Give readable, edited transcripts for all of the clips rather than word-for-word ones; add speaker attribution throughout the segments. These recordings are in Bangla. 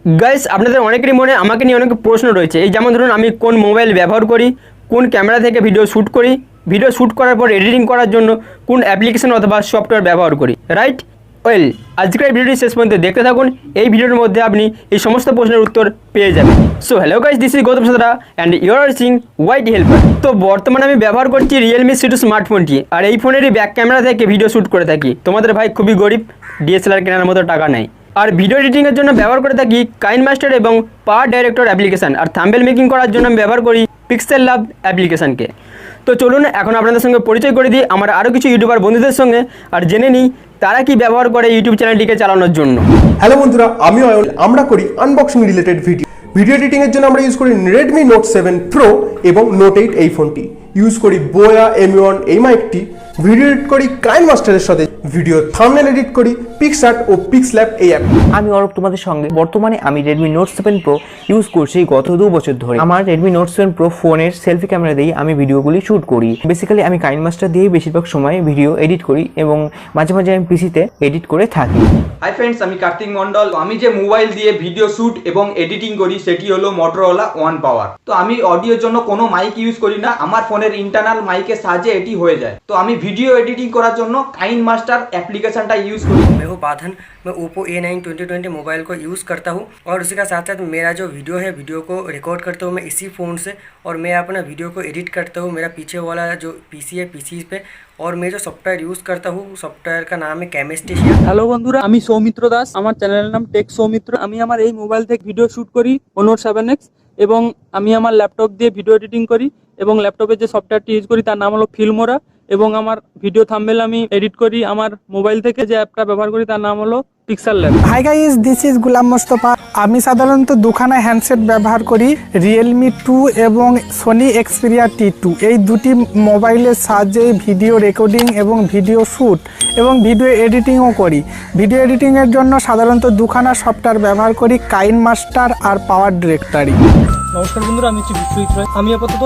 Speaker 1: গাইস আপনাদের অনেকেরই মনে আমাকে নিয়ে অনেক প্রশ্ন রয়েছে। এই যেমন ধরুন আমি কোন মোবাইল ব্যবহার করি, কোন ক্যামেরা থেকে ভিডিও শ্যুট করি, ভিডিও শ্যুট করার পর এডিটিং করার জন্য কোন অ্যাপ্লিকেশন অথবা সফটওয়্যার ব্যবহার করি, রাইট? ওয়েল, আজকের ভিডিওটি শেষ পর্যন্ত দেখতে থাকুন। এই ভিডিওর মধ্যে আপনি এই সমস্ত প্রশ্নের উত্তর পেয়ে যাবেন। So hello guys, this is Gautam Sadra and you are watching Wide Helper. তো বর্তমানে আমি ব্যবহার করছি রিয়েলমি C2 স্মার্টফোনটি, আর এই ফোনেরই ব্যাক ক্যামেরা থেকে ভিডিও শ্যুট করে থাকি। তোমাদের ভাই খুবই গরিব, DSLR কেনার মতো টাকা নেই। আর ভিডিও এডিটিংয়ের জন্য ব্যবহার করে থাকি কাইনমাস্টার এবং পাওয়ার ডাইরেক্টর অ্যাপ্লিকেশান, আর থাম্বনেল মেকিং করার জন্য আমি ব্যবহার করি পিক্সেল ল্যাব অ্যাপ্লিকেশানকে। তো চলুন এখন আপনাদের সঙ্গে পরিচয় করে দিই আমার আরও কিছু ইউটিউবার বন্ধুদের সঙ্গে, আর জেনে নিই তারা কি ব্যবহার করে ইউটিউব চ্যানেলটিকে চালানোর জন্য।
Speaker 2: হ্যালো বন্ধুরা, আমি অয়ন। আমরা করি আনবক্সিং রিলেটেড ভিডিও এডিটিংয়ের জন্য আমরা ইউজ করি রেডমি নোট 7 প্রো এবং নোট 8 এই ফোনটি। ইউজ করি বোয়া M1 এই মাইকটি। ভিডিও এডিট করি কাইনমাস্টারের সাথে, ভিডিও থাম্বনেল এডিট করি পিক্সআর্ট ও পিক্সল্যাব এই অ্যাপ।
Speaker 3: আমি অরূপ তোমাদের সঙ্গে। বর্তমানে আমি রেডমি নোট 7 প্রো ইউজ করছি গত 2 বছর ধরে। আমার রেডমি নোট 7 প্রো ফোনের সেলফি ক্যামেরা দিয়ে আমি ভিডিওগুলি শ্যুট করি। বেসিক্যালি আমি কাইনমাস্টার দিয়েই বেশিরভাগ সময় ভিডিও এডিট করি এবং মাঝে মাঝে আমি পিসিতে এডিট করে থাকি।
Speaker 4: হাই ফ্রেন্ডস, আমি কার্তিক মন্ডল। আমি যে মোবাইল দিয়ে ভিডিও শ্যুট এবং এডিটিং করি সেটি হলো মোটরোলা ওয়ান পাওয়ার। তো আমি অডিওর জন্য কোনো মাইক ইউজ করি না, আমার ফোনের ইন্টারনাল মাইকের সাহায্যে এটি হয়ে যায়। তো আমি ভিডিও এডিটিং করার জন্য काइनमास्टर एप्लीकेशनটা ইউজ করি।
Speaker 5: मैं हूँ बाधन। मैं ओप्पो A9 2020 मोबाइल को यूज़ करता हूँ और उसी का साथ साथ मेरा जो वीडियो है वीडियो को रिकॉर्ड करता हूँ मैं इसी फ़ोन से, और मैं अपना वीडियो को एडिट करता हूँ मेरा पीछे वाला जो पीसी है पीसी पे, और मैं जो सॉफ्टवेयर यूज़ करता हूँ सॉफ्टवेयर का नाम है केमिस्ट्रिशिया।
Speaker 6: হ্যালো বন্ধুরা, আমি সৌমিত্র দাস। আমার চ্যানেলের নাম টেক সৌমিত্র। আমি আমার এই মোবাইল থেকে ভিডিও শ্যুট করি নোট 7X, এবং আমি আমার ল্যাপটপ দিয়ে ভিডিও এডিটিং করি, এবং ল্যাপটপে যে সফটওয়্যারটি ইউজ করি তার নাম হলো ফিল্মোরা, এবং আমার ভিডিও থাম্বনেল আমি এডিট করি আমার মোবাইল থেকে। যে অ্যাপটা ব্যবহার করি তার নাম হলো Pixel Lab.
Speaker 7: Hi guys, this is Golam Mostafa. আমি সাধারণত দুখানা হ্যান্ডসেট ব্যবহার করি, রিয়েলমি 2 এবং সোনি এক্সপিরিয়া T2। এই দুটি মোবাইলের সাহায্যে ভিডিও রেকর্ডিং এবং ভিডিও শ্যুট এবং ভিডিও এডিটিংও করি। ভিডিও এডিটিংয়ের জন্য সাধারণত দুখানা সফটওয়্যার ব্যবহার করি, কাইনমাস্টার আর পাওয়ার ডিরেক্টরি।
Speaker 6: নমস্কার বন্ধুরা, আমি হচ্ছি বিশ্বজিৎ রায়। আমি আপাতত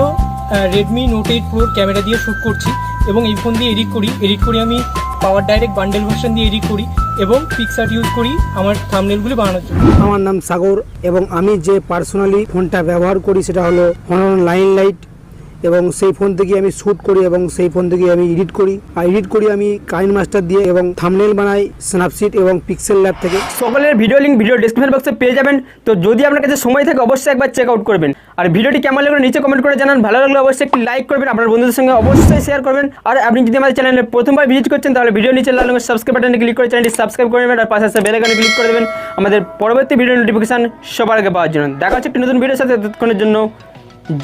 Speaker 6: রেডমি নোট 8 প্রোর ক্যামেরা দিয়ে শ্যুট করছি এবং এই ফোন দিয়ে এডিট করি আমি পাওয়ার ডাইরেক্ট বান্ডেল ভার্সন দিয়ে এডিট করি এবং পিক্সআর্ট ইউজ করি আমার থাম্বনেলগুলি বানানোর জন্য।
Speaker 8: আমার নাম সাগর এবং আমি যে পার্সোনালি ফোনটা ব্যবহার করি সেটা হলো Honor লাইন লাইট, এবং সেই ফোন থেকে আমি শ্যুট করি এবং সেই ফোন থেকে আমি এডিট করি। আর এডিট করি আমি কাইনমাস্টার দিয়ে এবং থাম্বনেল বানাই স্ন্যাপসিট এবং পিক্সেল ল্যাব থেকে।
Speaker 1: সকলের ভিডিও লিঙ্ক ভিডিও ডেসক্রিপশন বক্সে পেয়ে যাবেন। তো যদি আপনার কাছে সময় থাকে অবশ্যই একবার চেক আউট করবেন। আর ভিডিওটি কেমন লাগলো নিচে কমেন্ট করে জানান। ভালো লাগলে অবশ্যই একটি লাইক করবেন, আপনার বন্ধুদের সঙ্গে অবশ্যই শেয়ার করবেন। আর আপনি যদি আমাদের চ্যানেলে প্রথমবার ভিজিট করছেন তাহলে ভিডিও নিচে লাল রঙের সাবস্ক্রাইব বাটনে ক্লিক করে চ্যানেলটি সাবস্ক্রাইব করে নেবেন, আর পাশে আসা বেল আইকনে ক্লিক করে দেবেন আমাদের পরবর্তী ভিডিও নোটিফিকেশন সবার আগে পাওয়ার জন্য। দেখা হচ্ছে একটি নতুন ভিডিওর সাথে। ততক্ষণের জন্য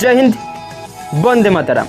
Speaker 1: জয় হিন্দ, বন্দে মাতারাম।